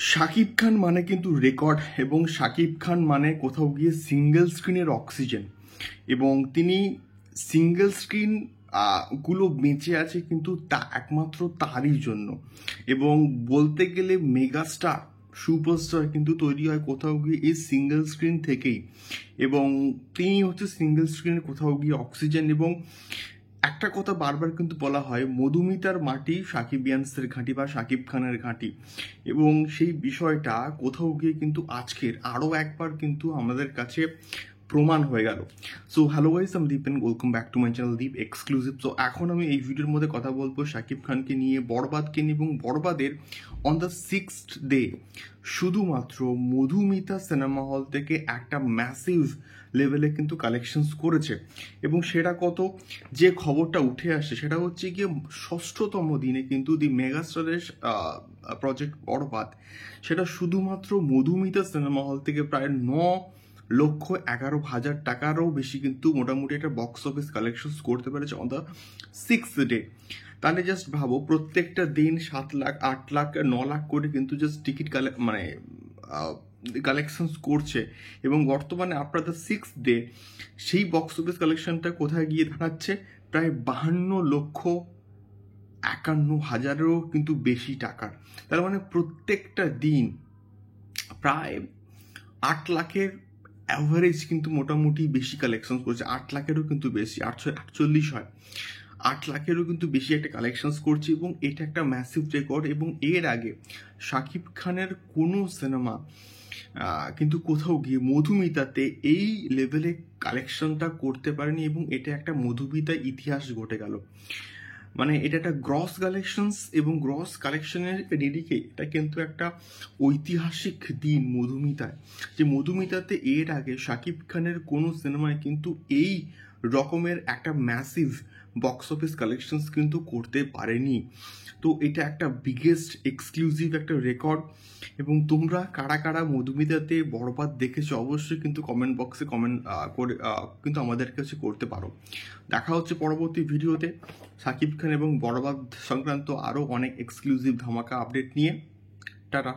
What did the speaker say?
শাকিব খান মানে কিন্তু রেকর্ড, এবং শাকিব খান মানে কোথাও গিয়ে সিঙ্গেল স্ক্রিনের অক্সিজেন। এবং তিনি সিঙ্গেল স্ক্রিন গুলো বেঁচে আছে কিন্তু তা একমাত্র তারই জন্য। এবং বলতে গেলে মেগাস্টার সুপারস্টার কিন্তু তৈরি হয় কোথাও গিয়ে এই সিঙ্গেল স্ক্রিন থেকেই। এবং তিনি হচ্ছে সিঙ্গেল স্ক্রিনের কোথাও গিয়ে অক্সিজেন। এবং একটা কথা বারবার কিন্তু বলা হয়, মধুমিতার মাটি সাকিবিয়ানসের ঘাঁটি বা শাকিব খানের ঘাঁটি। এবং সেই বিষয়টা কোথাও গিয়ে কিন্তু আজকের আরও একবার কিন্তু আমাদের কাছে প্রমাণ হয়ে গেল। সো হ্যালো গাইস, আমি Deep and welcome back to my channel Deep exclusive. So এখন আমি এই ভিডিওর মধ্যে কথা বলবো শাকিব খানকে নিয়ে, বরবাদকে নিয়ে, এবং বরবাদের অন দ্য 6th ডে শুধুমাত্র মধুমিতা সিনেমা হল থেকে একটা ম্যাসিভ লেভেলে কিন্তু কালেকশনস করেছে। এবং সেটা কত, যে খবরটা উঠে আসে সেটা হচ্ছে গিয়ে 6তম দিনে কিন্তু দি মেগাস্টারের প্রজেক্ট বরবাদ, সেটা শুধুমাত্র মধুমিতা সিনেমা হল থেকে প্রায় 9,11,000 টাকারও বেশি কিন্তু মোটামুটি একটা বক্স অফিস কালেকশন করতে পেরেছে অন দ্য 6th ডে। তাহলে জাস্ট ভাবো, প্রত্যেকটা দিন 7 লাখ 8 লাখ 9 লাখ করে কিন্তু জাস্ট টিকিট কালেকশনস করছে। এবং বর্তমানে আফটার দ্য 6th ডে সেই বক্স অফিস কালেকশনটা কোথায় গিয়ে দাঁড়াচ্ছে, প্রায় 52,51,000-এরও কিন্তু বেশি টাকার। তার মানে প্রত্যেকটা দিন প্রায় 8 লাখের অ্যাভারেজ কিন্তু মোটামুটি বেশি কালেকশন করছে। 8 লাখেরও কিন্তু বেশি, 841 হয়, 8 লাখেরও কিন্তু বেশি একটা কালেকশনস করছে। এবং এটা একটা ম্যাসিভ রেকর্ড। এবং এর আগে শাকিব খানের কোনো সিনেমা কিন্তু কোথাও গিয়ে মধুমিতাতে এই লেভেলে কালেকশনটা করতে পারেনি। এবং এটা একটা মধুমিতা ইতিহাস ঘটে গেল। মানে এটা একটা গ্রস কালেকশনস, এবং গ্রস কালেকশনের নিরিখে এটা কিন্তু একটা ঐতিহাসিক দিন মধুমিতায়, যে মধুমিতাতে এর আগে শাকিব খানের কোনো সিনেমায় কিন্তু এই রকমের একটা ম্যাসিভ বক্স অফিস কালেকশনস কিন্তু করতে পারেনি। তো এটা একটা বিগেস্ট এক্সক্লুসিভ একটা রেকর্ড। এবং তোমরা কারা কারা মধুমিতাতে বরবাদ দেখেছো অবশ্যই কিন্তু কমেন্ট বক্সে কমেন্ট করে কিন্তু আমাদের কাছে করতে পারো। দেখা হচ্ছে পরবর্তী ভিডিওতে শাকিব খান এবং বরবাদ সংক্রান্ত আরও অনেক এক্সক্লুসিভ ধামাকা আপডেট নিয়ে। টাটা।